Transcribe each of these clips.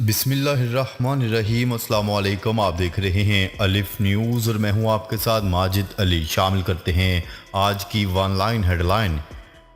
بسم اللہ الرحمن الرحیم۔ السلام علیکم، آپ دیکھ رہے ہیں الف نیوز اور میں ہوں آپ کے ساتھ ماجد علی۔ شامل کرتے ہیں آج کی ون لائن ہیڈ لائن۔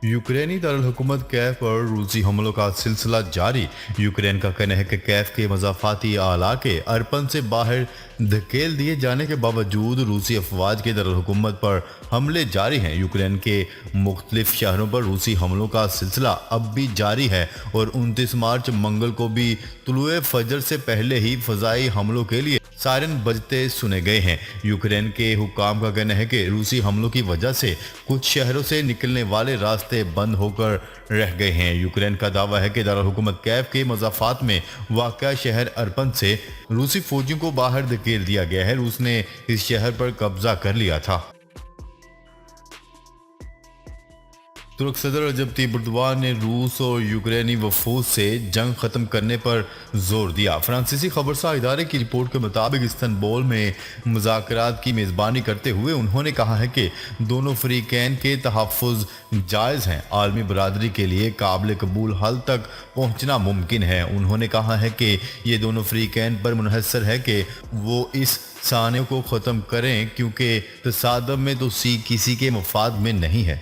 یوکرینی دارالحکومت کیف پر روسی حملوں کا سلسلہ جاری۔ یوکرین کا کہنا ہے کہ کیف کے مضافاتی علاقے ارپن سے باہر دھکیل دیے جانے کے باوجود روسی افواج کے دارالحکومت پر حملے جاری ہیں۔ یوکرین کے مختلف شہروں پر روسی حملوں کا سلسلہ اب بھی جاری ہے اور 29 مارچ منگل کو بھی طلوع فجر سے پہلے ہی فضائی حملوں کے لیے سائرن بجتے سنے گئے ہیں۔ یوکرین کے حکام کا کہنا ہے کہ روسی حملوں کی وجہ سے کچھ شہروں سے نکلنے والے راستے بند ہو کر رہ گئے ہیں۔ یوکرین کا دعویٰ ہے کہ دارالحکومت کیف کے مضافات میں واقع شہر ارپن سے روسی فوجیوں کو باہر دھکیل دیا گیا ہے۔ روس نے اس شہر پر قبضہ کر لیا تھا۔ ترک صدر رجب طیب اردوان نے روس اور یوکرینی وفود سے جنگ ختم کرنے پر زور دیا۔ فرانسیسی خبرساز ادارے کی رپورٹ کے مطابق استنبول میں مذاکرات کی میزبانی کرتے ہوئے انہوں نے کہا ہے کہ دونوں فریقین کے تحفظ جائز ہیں، عالمی برادری کے لیے قابل قبول حل تک پہنچنا ممکن ہے۔ انہوں نے کہا ہے کہ یہ دونوں فریقین پر منحصر ہے کہ وہ اس سانحے کو ختم کریں، کیونکہ تصادم میں تو کسی کے مفاد میں نہیں ہے۔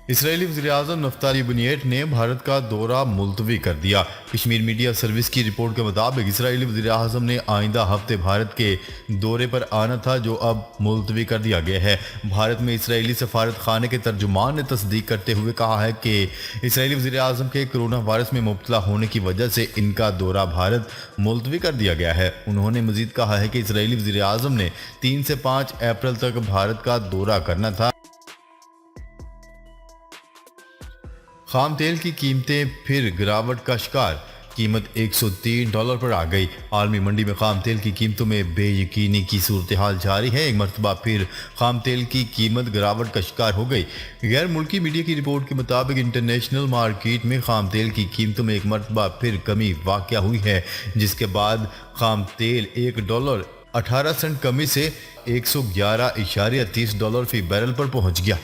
اسرائیلی وزیراعظم نفتالی بنیٹ نے بھارت کا دورہ ملتوی کر دیا۔ کشمیر میڈیا سروس کی رپورٹ کے مطابق اسرائیلی وزیراعظم نے آئندہ ہفتے بھارت کے دورے پر آنا تھا، جو اب ملتوی کر دیا گیا ہے۔ بھارت میں اسرائیلی سفارت خانے کے ترجمان نے تصدیق کرتے ہوئے کہا ہے کہ اسرائیلی وزیراعظم کے کرونا وائرس میں مبتلا ہونے کی وجہ سے ان کا دورہ بھارت ملتوی کر دیا گیا ہے۔ انہوں نے مزید کہا ہے کہ اسرائیلی وزیراعظم نے 3 سے 5 اپریل تک بھارت کا دورہ کرنا تھا۔ خام تیل کی قیمتیں پھر گراوٹ کا شکار، قیمت $103 پر آ گئی۔ عالمی منڈی میں خام تیل کی قیمتوں میں بے یقینی کی صورتحال جاری ہے۔ ایک مرتبہ پھر خام تیل کی قیمت گراوٹ کا شکار ہو گئی۔ غیر ملکی میڈیا کی رپورٹ کے مطابق انٹرنیشنل مارکیٹ میں خام تیل کی قیمتوں میں ایک مرتبہ پھر کمی واقع ہوئی ہے، جس کے بعد خام تیل $1.18 کمی سے $111.30 فی بیرل پر پہنچ گیا۔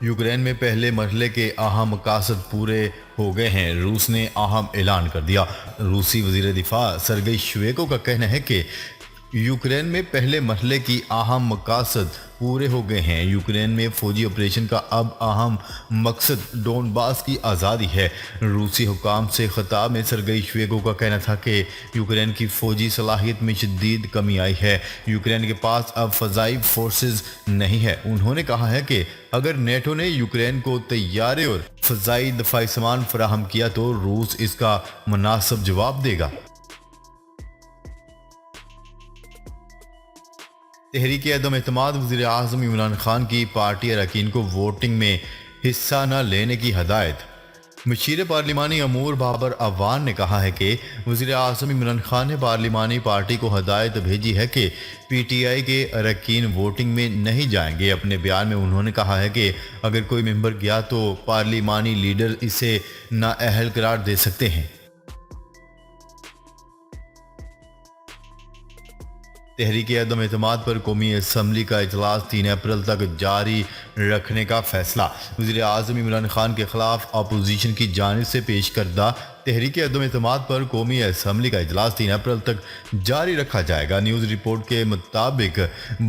یوکرین میں پہلے مرحلے کے اہم مقاصد پورے ہو گئے ہیں، روس نے اہم اعلان کر دیا۔ روسی وزیر دفاع سرگئی شویگو کا کہنا ہے کہ یوکرین میں پہلے مرحلے کی اہم مقاصد پورے ہو گئے ہیں۔ یوکرین میں فوجی آپریشن کا اب اہم مقصد ڈونباس کی آزادی ہے۔ روسی حکام سے خطاب میں سرگئی شویگو کا کہنا تھا کہ یوکرین کی فوجی صلاحیت میں شدید کمی آئی ہے۔ یوکرین کے پاس اب فضائی فورسز نہیں ہے۔ انہوں نے کہا ہے کہ اگر نیٹو نے یوکرین کو طیارے اور فضائی دفاعی سامان فراہم کیا تو روس اس کا مناسب جواب دے گا۔ تحریک عدم اعتماد وزیر اعظم عمران خان کی پارٹی اراکین کو ووٹنگ میں حصہ نہ لینے کی ہدایت۔ مشیر پارلیمانی امور بابر اعوان نے کہا ہے کہ وزیر اعظم عمران خان نے پارلیمانی پارٹی کو ہدایت بھیجی ہے کہ پی ٹی آئی کے اراکین ووٹنگ میں نہیں جائیں گے۔ اپنے بیان میں انہوں نے کہا ہے کہ اگر کوئی ممبر گیا تو پارلیمانی لیڈر اسے نااہل قرار دے سکتے ہیں۔ تحریک عدم اعتماد پر قومی اسمبلی کا اجلاس 3 اپریل تک جاری رکھنے کا فیصلہ۔ وزیر اعظم عمران خان کے خلاف اپوزیشن کی جانب سے پیش کردہ تحریک عدم اعتماد پر قومی اسمبلی کا اجلاس 3 اپریل تک جاری رکھا جائے گا۔ نیوز رپورٹ کے مطابق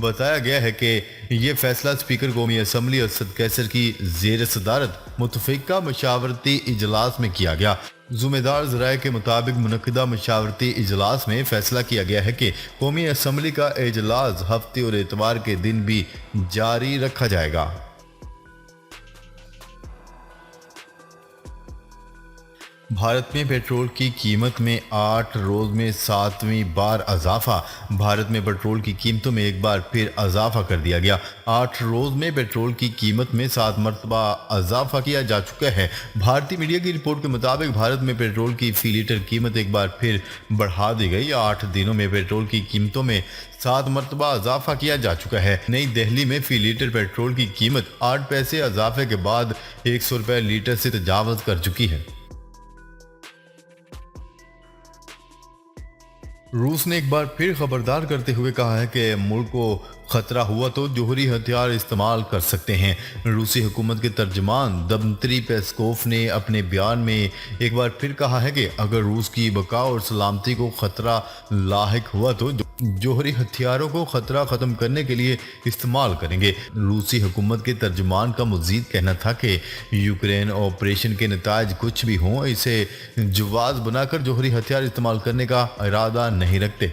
بتایا گیا ہے کہ یہ فیصلہ اسپیکر قومی اسمبلی اسد قیصر کی زیر صدارت متفقہ مشاورتی اجلاس میں کیا گیا۔ ذمہ دار ذرائع کے مطابق منعقدہ مشاورتی اجلاس میں فیصلہ کیا گیا ہے کہ قومی اسمبلی کا اجلاس ہفتے اور اتوار کے دن بھی جاری رکھا جائے گا۔ بھارت میں پیٹرول کی قیمت میں 8 روز میں 7ویں بار اضافہ۔ بھارت میں پیٹرول کی قیمتوں میں ایک بار پھر اضافہ کر دیا گیا۔ 8 روز میں پیٹرول کی قیمت میں 7 مرتبہ اضافہ کیا جا چکا ہے۔ بھارتی میڈیا کی رپورٹ کے مطابق بھارت میں پیٹرول کی فی لیٹر قیمت ایک بار پھر بڑھا دی گئی۔ 8 دنوں میں پیٹرول کی قیمتوں میں 7 مرتبہ اضافہ کیا جا چکا ہے۔ نئی دہلی میں فی لیٹر پیٹرول کی قیمت 8 پیسے اضافے کے بعد $100 لیٹر سے تجاوز کر چکی ہے۔ روس نے ایک بار پھر خبردار کرتے ہوئے کہا ہے کہ ملک کو खतरा हुआ तो जोहरी हथियार इस्तेमाल कर सकते हैं। रूसी हुकूमत के तर्जमान दमत्री पेस्कोव ने अपने बयान में एक बार फिर कहा है कि अगर रूस की बका और सलामती को खतरा लाहिक हुआ तो जोहरी हथियारों को खतरा ख़त्म करने के लिए इस्तेमाल करेंगे। रूसी हुकूमत के तर्जमान का मज़ीद कहना था कि यूक्रेन ऑपरेशन के नतायज कुछ भी हों, इसे जवाज़ बनाकर जोहरी हथियार इस्तेमाल करने का इरादा नहीं रखते।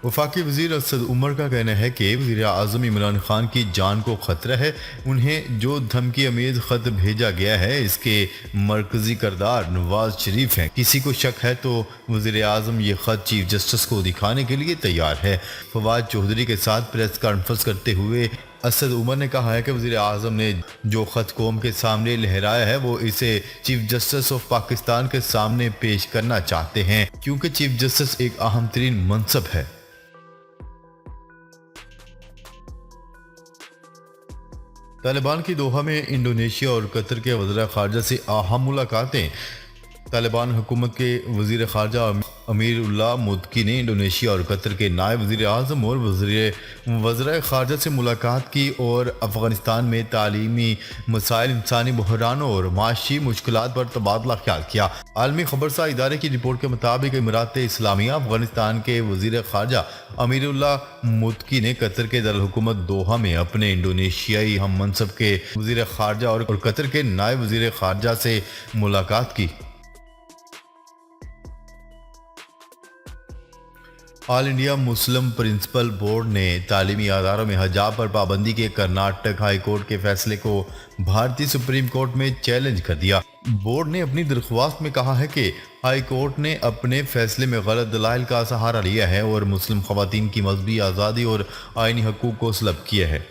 वफाकी वज़ीर असद उमर का कहना है कि वज़ीर आज़म इमरान खान की जान को ख़तरा है। उन्हें जो धमकी अमीज़ ख़त भेजा गया है इसके मरकज़ी करदार नवाज शरीफ हैं। किसी को शक है तो वज़ीर आज़म ये ख़त चीफ जस्टिस को दिखाने के लिए तैयार है। फवाद चौधरी के साथ प्रेस कॉन्फ्रेंस करते हुए असद उमर ने कहा है कि वज़ीर आज़म ने जो ख़त कौम के सामने लहराया है वो इसे चीफ जस्टिस ऑफ पाकिस्तान के सामने पेश करना चाहते हैं, क्योंकि चीफ जस्टिस एक अहम तरीन मनसब है। तालिबान की दोहा में इंडोनेशिया और कतर के वज़ीर ख़ारजा से अहम मुलाकातें। तालिबान हुकूमत के वज़ीर ख़ारजा अमीरुल्लाह मुत्की ने इंडोनेशिया और कतर के नायब वज़ीर आज़म और वज़ीर ख़ारजा से मुलाकात की और अफ़गानिस्तान में तालीमी मसाइल, इंसानी बहरानों और माशी मुश्किलात पर तबादला ख्याल किया। आलमी खबरसा इदारे की रिपोर्ट के मुताबिक इमारात इस्लामिया अफ़गानिस्तान के वज़ीर ख़ारजा अमीरुल्लाह मुत्की ने कतर के दारुल-हुकूमत दोहा में अपने इंडोनेशियाई हम मनसब के वज़ीर ख़ारजा और कतर के नायब वज़ीर ख़ारजा से मुलाकात की। All India Muslim principal board ने तालीमी अदारों में हिजाब पर पाबंदी के कर्नाटक हाई कोर्ट के फैसले को भारतीय सुप्रीम कोर्ट में चैलेंज कर दिया। बोर्ड ने अपनी दरख्वास्त में कहा है कि हाई कोर्ट ने अपने फैसले में गलत दलाइल का सहारा लिया है और मुस्लिम ख़वातीन की मजहबी आज़ादी और आइनी हकूक़ को सलब किया है।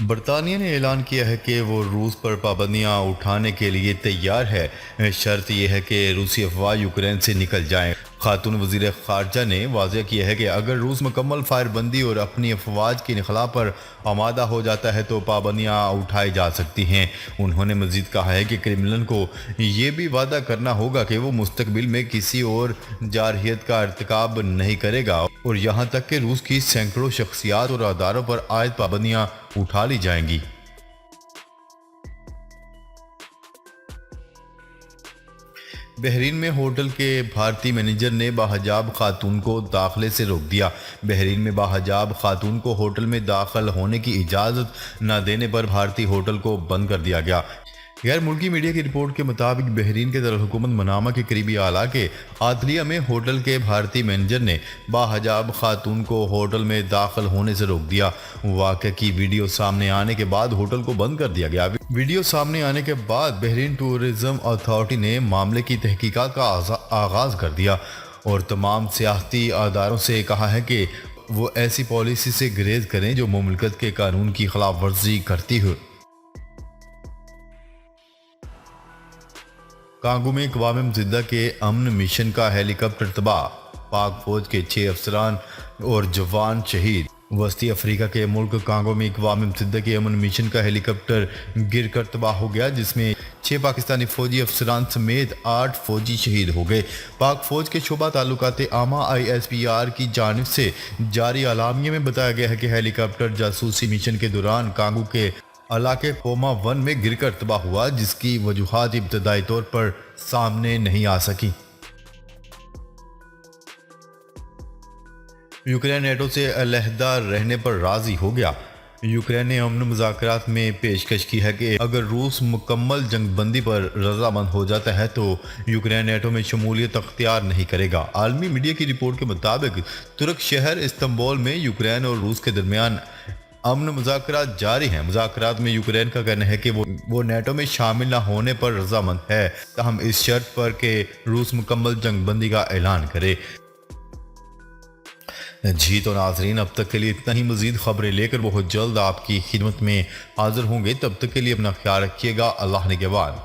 बरतानिया ने ऐलान किया है कि वो रूस पर पाबंदियां उठाने के लिए तैयार है। शर्त यह है कि रूसी अफवाह यूक्रेन से निकल जाएं। खातून वज़ीर ख़ारजा ने वाज़ेह किया है कि अगर रूस मुकम्मल फायरबंदी और अपनी अफवाज के इनखला पर आमादा हो जाता है तो पाबंदियां उठाई जा सकती हैं। उन्होंने मज़ीद कहा है कि क्रिमिनल को ये भी वादा करना होगा कि वो मुस्तकबिल में किसी और जारहियत का इर्तिकाब नहीं करेगा और यहाँ तक कि रूस की सैकड़ों शख्सियात और अदारों पर आयद पाबंदियां उठा ली जाएंगी। बहरीन में होटल के भारतीय मैनेजर ने बाहजाब खातून को दाखिले से रोक दिया। बहरीन में बाहजाब खातून को होटल में दाखिल होने की इजाज़त न देने पर भारतीय होटल को बंद कर दिया गया। गैर मुल्की मीडिया की रिपोर्ट के मुताबिक बहरीन के दारुल-हुकूमत मनामा के करीबी आला के आदलिया में होटल के भारतीय मैनेजर ने बाहजाब खातून को होटल में दाखिल होने से रोक दिया। वाक़े की वीडियो सामने आने के बाद होटल को बंद कर दिया गया। वीडियो सामने आने के बाद बहरीन टूरिज़्म अथॉरिटी ने मामले की तहकीकात का आगाज़ कर दिया और तमाम सियाहती अदारों से कहा है कि वो ऐसी पॉलिसी से गुरेज करें जो मुमलिकत के कानून की खिलाफ वर्जी करती हो। कांगो में अक़वाम मुत्तहिदा के अमन मिशन का हेलीकॉप्टर तबाह, पाक फौज के 6 अफसरान और जवान शहीद। वस्ती अफ्रीका के मुल्क कांगो में अक़वाम मुत्तहिदा के अमन मिशन का हेलीकॉप्टर गिर कर तबाह हो गया, जिसमें 6 पाकिस्तानी फौजी अफसरान समेत 8 फौजी शहीद हो गए। पाक फौज के शोबा ताल्लुकात आमा ISPR की जानिब से जारी अलामिया में बताया गया है कि हेलीकॉप्टर जासूसी मिशन के दौरान कांगो के इलाके पोमा 1 में गिरकर तबाह हुआ, जिसकी वजूहात इब्तदाई तौर पर सामने नहीं आ सकी। यूक्रेन नेटो से अलहदा रहने पर राजी हो गया। यूक्रेन ने अमन मुज़ाकरात में पेशकश की है कि अगर रूस मुकम्मल जंगबंदी पर रजामंद हो जाता है तो यूक्रेन नेटो में शमूलियत अख्तियार नहीं करेगा। आलमी मीडिया की रिपोर्ट के मुताबिक तुर्क शहर इस्तांबुल में यूक्रेन और रूस के दरमियान अमन मुज़ाकरात जारी हैं। मुज़ाकरात में यूक्रेन का कहना है कि वो नेटो में शामिल न होने पर रजामंद है, ताहम इस शर्त पर कि रूस मुकम्मल जंगबंदी का ऐलान करे। जी तो नाज़रीन, अब तक के लिए इतना ही। मज़ीद खबरें लेकर बहुत जल्द आपकी खिदमत में हाजिर होंगे। तब तक के लिए अपना ख्याल रखिएगा। अल्लाह निगहबान।